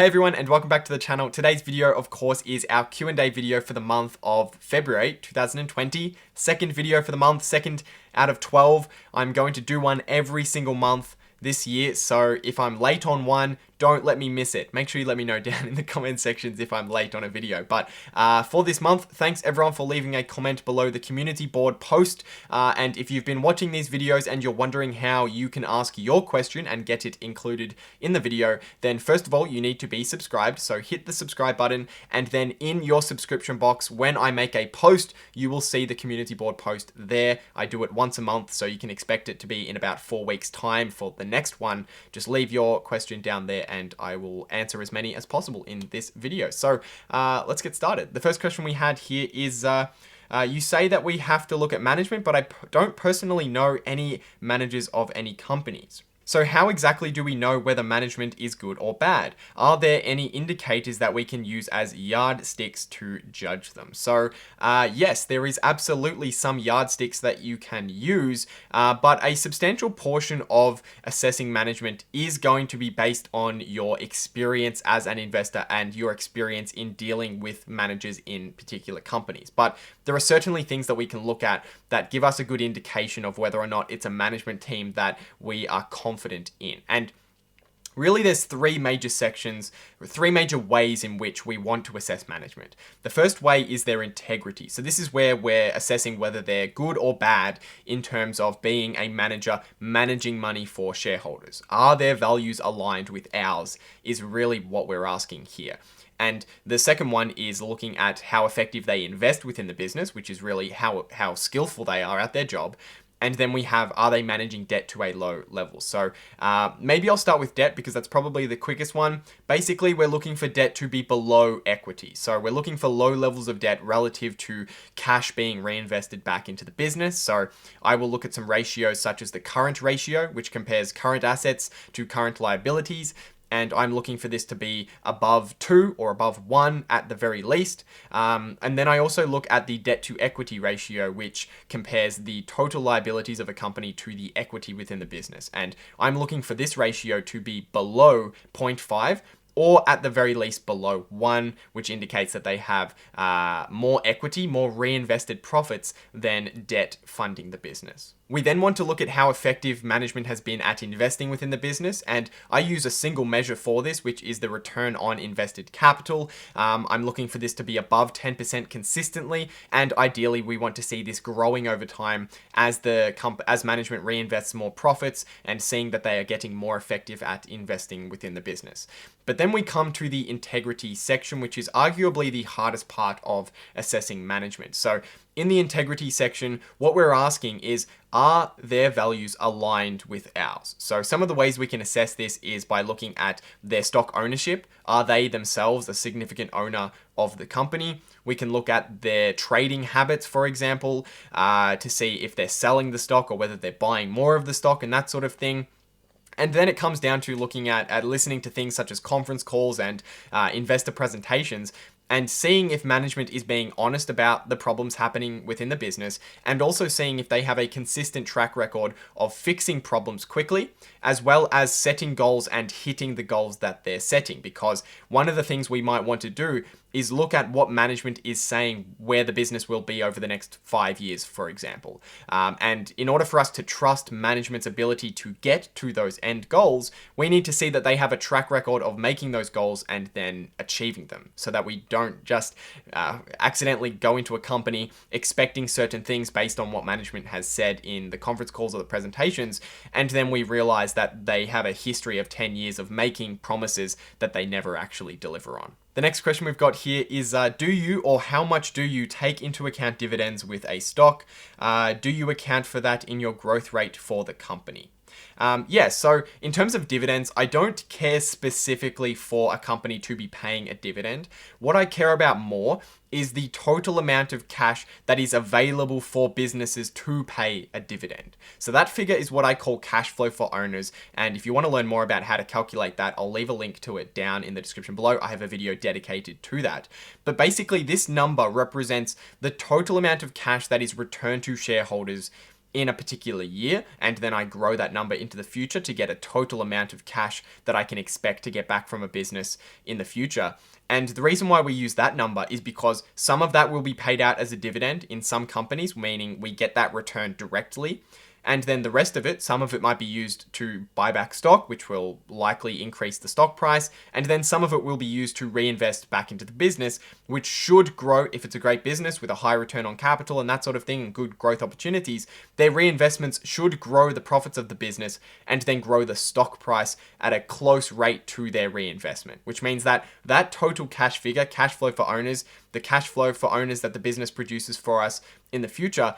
Hey everyone, and welcome back to the channel. Today's video, of course, is our Q&A video for the month of February 2020. Second video for the month, second out of 12. I'm going to do one every single month this year, so if I'm late on one, don't let me miss it. Make sure you let me know down in the comment sections if I'm late on a video. But for this month, thanks everyone for leaving a comment below the community board post. And if you've been watching these videos and you're wondering how you can ask your question and get it included in the video, then first of all, you need to be subscribed. So hit the subscribe button, and then in your subscription box, when I make a post, you will see the community board post there. I do it once a month, so you can expect it to be in about 4 weeks' time for the next one. Just leave your question down there and I will answer as many as possible in this video. So let's get started. The first question we had here is, you say that we have to look at management, but I don't personally know any managers of any companies. So how exactly do we know whether management is good or bad? Are there any indicators that we can use as yardsticks to judge them? So yes, there is absolutely some yardsticks that you can use, but a substantial portion of assessing management is going to be based on your experience as an investor and your experience in dealing with managers in particular companies. But there are certainly things that we can look at that give us a good indication of whether or not it's a management team that we are confident in. And really, there's three major sections, three major ways in which we want to assess management. The first way is their integrity. So this is where we're assessing whether they're good or bad in terms of being a manager managing money for shareholders. Are their values aligned with ours is really what we're asking here. And the second one is looking at how effective they invest within the business, which is really how skillful they are at their job. And then we have, are they managing debt to a low level? So maybe I'll start with debt because that's probably the quickest one. Basically, we're looking for debt to be below equity. So we're looking for low levels of debt relative to cash being reinvested back into the business. So I will look at some ratios such as the current ratio, which compares current assets to current liabilities. And I'm looking for this to be above 2 or above 1 at the very least. And then I also look at the debt to equity ratio, which compares the total liabilities of a company to the equity within the business. And I'm looking for this ratio to be below 0.5 or at the very least below 1, which indicates that they have more equity, more reinvested profits than debt funding the business. We then want to look at how effective management has been at investing within the business, and I use a single measure for this, which is the return on invested capital. I'm looking for this to be above 10% consistently, and ideally we want to see this growing over time as management reinvests more profits and seeing that they are getting more effective at investing within the business. But then we come to the integrity section, which is arguably the hardest part of assessing management. So in the integrity section, what we're asking is, are their values aligned with ours? So some of the ways we can assess this is by looking at their stock ownership. Are they themselves a significant owner of the company? We can look at their trading habits, for example, to see if they're selling the stock or whether they're buying more of the stock and that sort of thing. And then it comes down to looking at listening to things such as conference calls and investor presentations, and seeing if management is being honest about the problems happening within the business, and also seeing if they have a consistent track record of fixing problems quickly, as well as setting goals and hitting the goals that they're setting. Because one of the things we might want to do is look at what management is saying where the business will be over the next 5 years, for example. And in order for us to trust management's ability to get to those end goals, we need to see that they have a track record of making those goals and then achieving them, so that we don't just accidentally go into a company expecting certain things based on what management has said in the conference calls or the presentations, and then we realize that they have a history of 10 years of making promises that they never actually deliver on. The next question we've got here is, do you or how much do you take into account dividends with a stock? Do you account for that in your growth rate for the company? So in terms of dividends, I don't care specifically for a company to be paying a dividend. What I care about more is the total amount of cash that is available for businesses to pay a dividend. So that figure is what I call cash flow for owners. And if you want to learn more about how to calculate that, I'll leave a link to it down in the description below. I have a video dedicated to that. But basically, this number represents the total amount of cash that is returned to shareholders in a particular year, and then I grow that number into the future to get a total amount of cash that I can expect to get back from a business in the future. And the reason why we use that number is because some of that will be paid out as a dividend in some companies, meaning we get that return directly. And then the rest of it, some of it might be used to buy back stock, which will likely increase the stock price. And then some of it will be used to reinvest back into the business, which should grow if it's a great business with a high return on capital and that sort of thing, and good growth opportunities. Their reinvestments should grow the profits of the business and then grow the stock price at a close rate to their reinvestment, which means that that total cash figure, cash flow for owners, the cash flow for owners that the business produces for us in the future,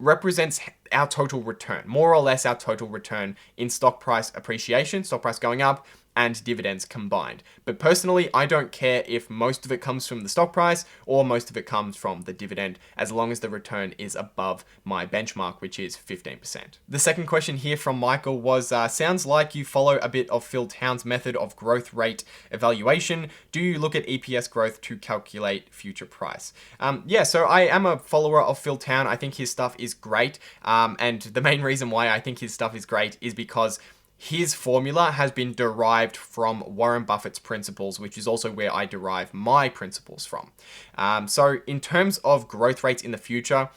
represents our total return, more or less our total return in stock price appreciation, stock price going up, and dividends combined. But personally, I don't care if most of it comes from the stock price or most of it comes from the dividend, as long as the return is above my benchmark, which is 15%. The second question here from Michael was, sounds like you follow a bit of Phil Town's method of growth rate evaluation. Do you look at EPS growth to calculate future price? Yeah, so I am a follower of Phil Town. I think his stuff is great. And the main reason why I think his stuff is great is because his formula has been derived from Warren Buffett's principles, which is also where I derive my principles from. So in terms of growth rates in the future,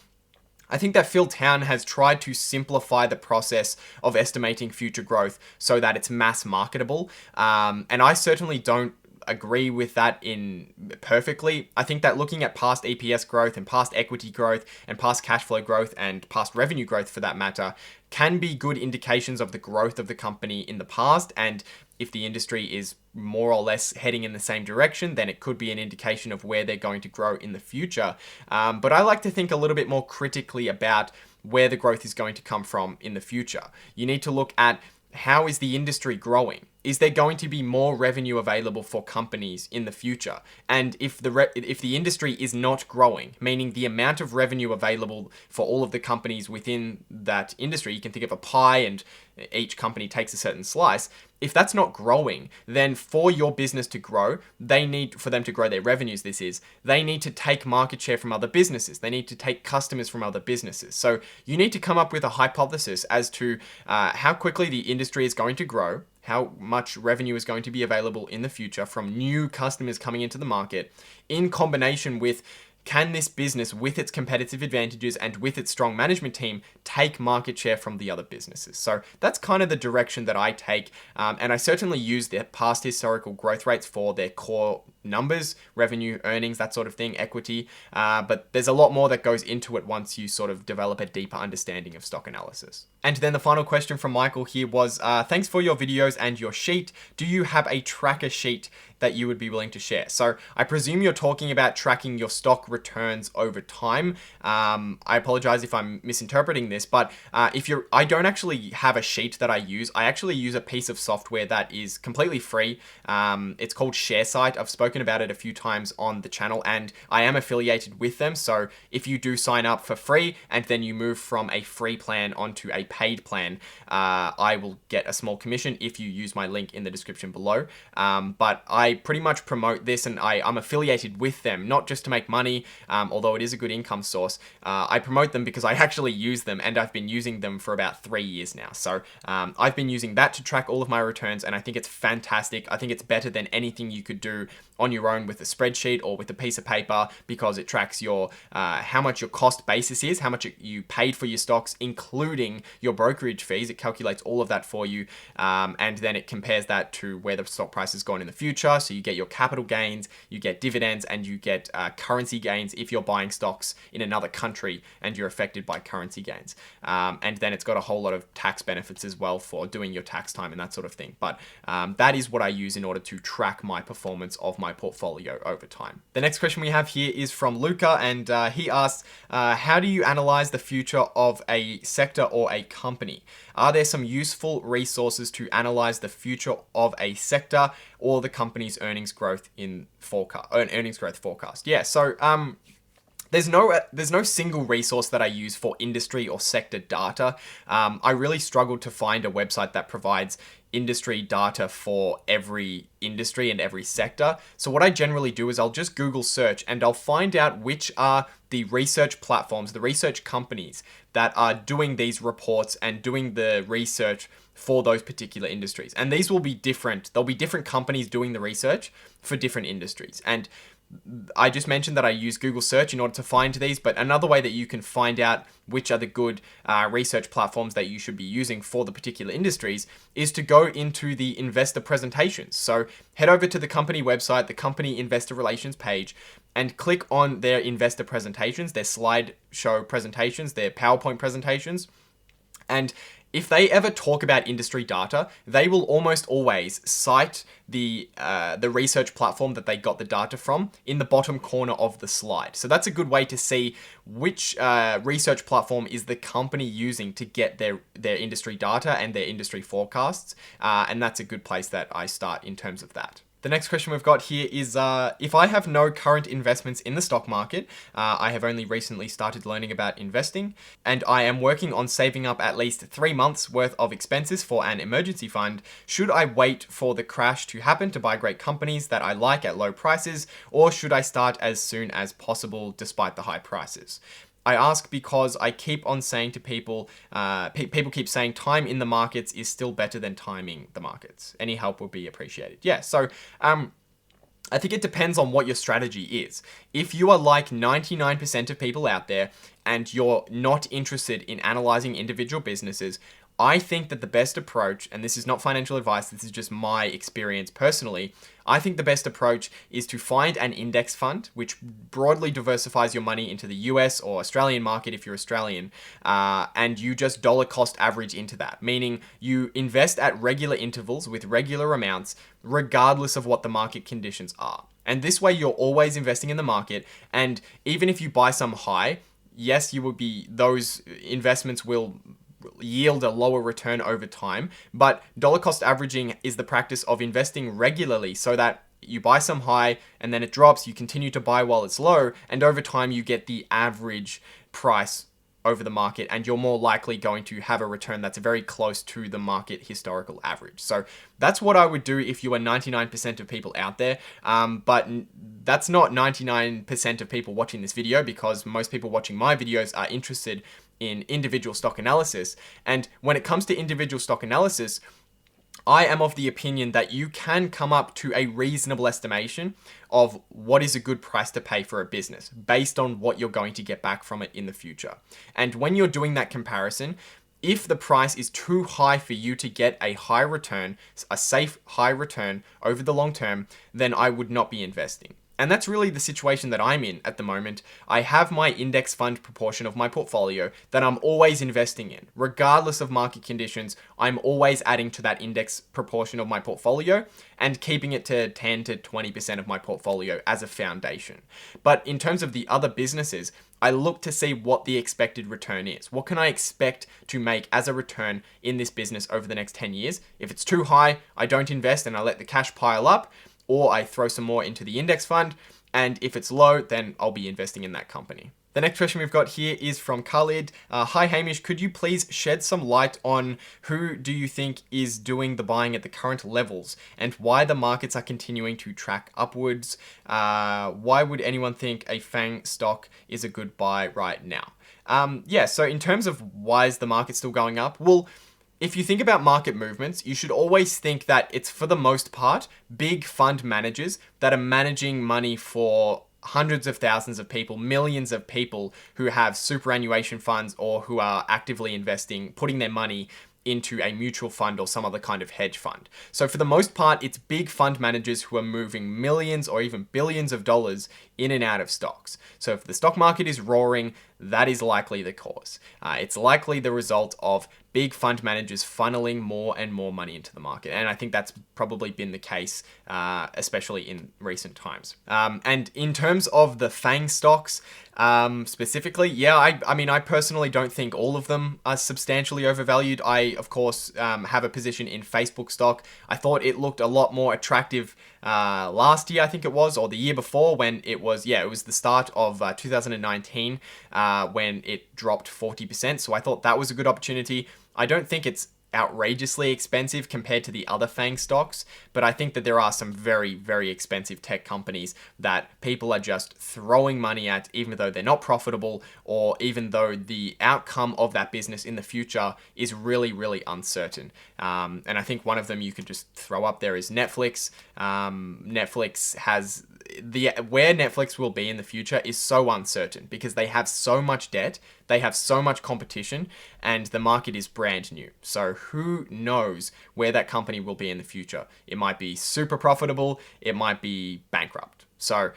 I think that Phil Town has tried to simplify the process of estimating future growth so that it's mass marketable. And I certainly don't agree with that in perfectly. I think that looking at past EPS growth and past equity growth and past cash flow growth and past revenue growth for that matter can be good indications of the growth of the company in the past. And if the industry is more or less heading in the same direction, then it could be an indication of where they're going to grow in the future. But I like to think a little bit more critically about where the growth is going to come from in the future. You need to look at how is the industry growing? Is there going to be more revenue available for companies in the future? And if the industry is not growing, meaning the amount of revenue available for all of the companies within that industry, you can think of a pie and each company takes a certain slice. If that's not growing, then for your business to grow, for them to grow their revenues, they need to take market share from other businesses. They need to take customers from other businesses. So you need to come up with a hypothesis as to how quickly the industry is going to grow, how much revenue is going to be available in the future from new customers coming into the market, in combination with, can this business, with its competitive advantages and with its strong management team, take market share from the other businesses? So that's kind of the direction that I take. And I certainly use their past historical growth rates for their core numbers, revenue, earnings, that sort of thing, equity. But there's a lot more that goes into it once you sort of develop a deeper understanding of stock analysis. And then the final question from Michael here was, thanks for your videos and your sheet. Do you have a tracker sheet that you would be willing to share? So I presume you're talking about tracking your stock returns over time. I apologize if I'm misinterpreting this, but I don't actually have a sheet that I use. I actually use a piece of software that is completely free. It's called SHARESIGHT. I've spoken about it a few times on the channel, and I am affiliated with them. So if you do sign up for free and then you move from a free plan onto a paid plan, I will get a small commission if you use my link in the description below. But I pretty much promote this, and I'm affiliated with them, not just to make money, although it is a good income source. I promote them because I actually use them, and I've been using them for about 3 years now. So I've been using that to track all of my returns, and I think it's fantastic. I think it's better than anything you could do on your own with a spreadsheet or with a piece of paper, because it tracks your how much your cost basis is, how much you paid for your stocks, including your brokerage fees. It calculates all of that for you, and then it compares that to where the stock price has gone in the future. So you get your capital gains, you get dividends, and you get currency gains if you're buying stocks in another country and you're affected by currency gains. And then it's got a whole lot of tax benefits as well for doing your tax time and that sort of thing. But that is what I use in order to track my performance of my portfolio over time. The next question we have here is from Luca, and he asks, how do you analyze the future of a sector or a company? Are there some useful resources to analyze the future of a sector or the company's earnings growth forecast? Yeah, so There's no single resource that I use for industry or sector data. I really struggled to find a website that provides industry data for every industry and every sector. So what I generally do is I'll just Google search and I'll find out which are the research platforms, the research companies that are doing these reports and doing the research for those particular industries. And these will be different. There'll be different companies doing the research for different industries. And I just mentioned that I use Google search in order to find these, but another way that you can find out which are the good research platforms that you should be using for the particular industries is to go into the investor presentations. So head over to the company website, the company investor relations page, and click on their investor presentations, their slideshow presentations, their PowerPoint presentations. And if they ever talk about industry data, they will almost always cite the research platform that they got the data from in the bottom corner of the slide. So that's a good way to see which research platform is the company using to get their industry data and their industry forecasts. And that's a good place that I start in terms of that. The next question we've got here is, if I have no current investments in the stock market, I have only recently started learning about investing, and I am working on saving up at least 3 months worth of expenses for an emergency fund, should I wait for the crash to happen to buy great companies that I like at low prices, or should I start as soon as possible despite the high prices? I ask because I keep on saying to people, people keep saying time in the markets is still better than timing the markets. Any help would be appreciated. Yeah, so I think it depends on what your strategy is. If you are like 99% of people out there and you're not interested in analyzing individual businesses, I think that the best approach, and this is not financial advice, this is just my experience personally, I think the best approach is to find an index fund which broadly diversifies your money into the US or Australian market if you're Australian, and you just dollar cost average into that, meaning you invest at regular intervals with regular amounts regardless of what the market conditions are. And this way you're always investing in the market, and even if you buy some high, yes, those investments will yield a lower return over time, but dollar cost averaging is the practice of investing regularly so that you buy some high and then it drops, you continue to buy while it's low, and over time you get the average price over the market, and you're more likely going to have a return that's very close to the market historical average. So that's what I would do if you are 99% of people out there, but that's not 99% of people watching this video, because most people watching my videos are interested in individual stock analysis. And when it comes to individual stock analysis, I am of the opinion that you can come up to a reasonable estimation of what is a good price to pay for a business based on what you're going to get back from it in the future. And when you're doing that comparison, if the price is too high for you to get a high return, a safe high return over the long term, then I would not be investing. And that's really the situation that I'm in at the moment. I have my index fund proportion of my portfolio that I'm always investing in. Regardless of market conditions, I'm always adding to that index proportion of my portfolio and keeping it to 10 to 20% of my portfolio as a foundation. But in terms of the other businesses, I look to see what the expected return is. What can I expect to make as a return in this business over the next 10 years? If it's too high, I don't invest and I let the cash pile up, or I throw some more into the index fund, and if it's low, then I'll be investing in that company. The next question we've got here is from Khalid. Hi Hamish, could you please shed some light on who do you think is doing the buying at the current levels and why the markets are continuing to track upwards? Why would anyone think a FAANG stock is a good buy right now? So in terms of why is the market still going up? Well, if you think about market movements, you should always think that it's, for the most part, big fund managers that are managing money for hundreds of thousands of people, millions of people who have superannuation funds or who are actively investing, putting their money into a mutual fund or some other kind of hedge fund. So for the most part, it's big fund managers who are moving millions or even billions of dollars in and out of stocks. So if the stock market is roaring, that is likely the cause. It's likely the result of big fund managers funneling more and more money into the market. And I think that's probably been the case, especially in recent times. And in terms of the FAANG stocks, specifically, yeah, I mean, I personally don't think all of them are substantially overvalued. I, of course, have a position in Facebook stock. I thought it looked a lot more attractive last year, I think it was, or the year before, when it was the start of 2019, when it dropped 40%. So I thought that was a good opportunity. I don't think it's outrageously expensive compared to the other FAANG stocks, but I think that there are some very, very expensive tech companies that people are just throwing money at, even though they're not profitable, or even though the outcome of that business in the future is really, really uncertain. And I think one of them you could just throw up there is Netflix. Netflix has where Netflix will be in the future is so uncertain because they have so much debt, they have so much competition, and the market is brand new. So who knows where that company will be in the future? It might be super profitable, it might be bankrupt. So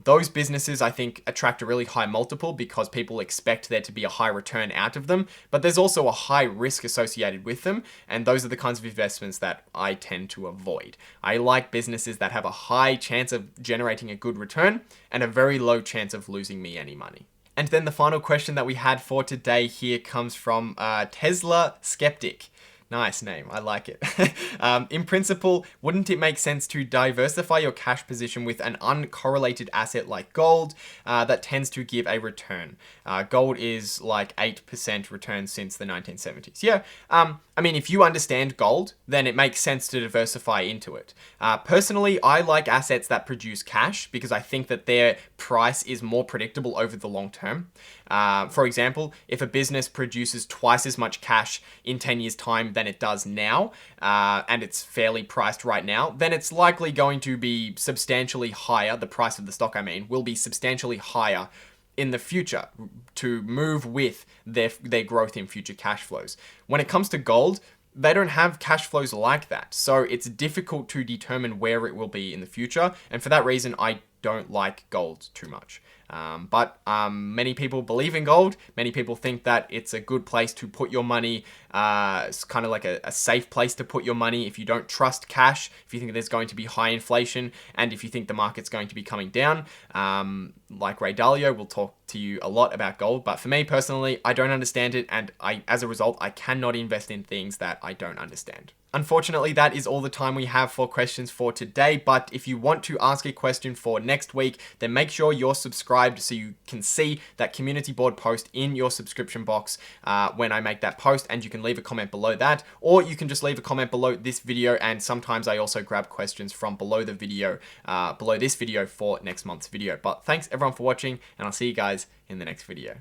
those businesses, I think, attract a really high multiple because people expect there to be a high return out of them, but there's also a high risk associated with them, and those are the kinds of investments that I tend to avoid. I like businesses that have a high chance of generating a good return and a very low chance of losing me any money. And then the final question that we had for today here comes from Tesla Skeptic. Nice name, I like it. In principle, wouldn't it make sense to diversify your cash position with an uncorrelated asset like gold that tends to give a return? Gold is like 8% return since the 1970s. Yeah, I mean, if you understand gold, then it makes sense to diversify into it. Personally, I like assets that produce cash because I think that their price is more predictable over the long term. For example, if a business produces twice as much cash in 10 years' time than it does now, and it's fairly priced right now, then it's likely going to be substantially higher. The price of the stock, I mean, will be substantially higher in the future to move with their growth in future cash flows. When it comes to gold, they don't have cash flows like that. So it's difficult to determine where it will be in the future. And for that reason, I don't like gold too much. But many people believe in gold. Many people think that it's a good place to put your money. It's kind of like a safe place to put your money if you don't trust cash, if you think there's going to be high inflation, and if you think the market's going to be coming down. Like Ray Dalio will talk to you a lot about gold. But for me personally, I don't understand it. And as a result, I cannot invest in things that I don't understand. Unfortunately, that is all the time we have for questions for today, but if you want to ask a question for next week, then make sure you're subscribed so you can see that community board post in your subscription box when I make that post, and you can leave a comment below that, or you can just leave a comment below this video, and sometimes I also grab questions from below the video, below this video for next month's video. But thanks everyone for watching, and I'll see you guys in the next video.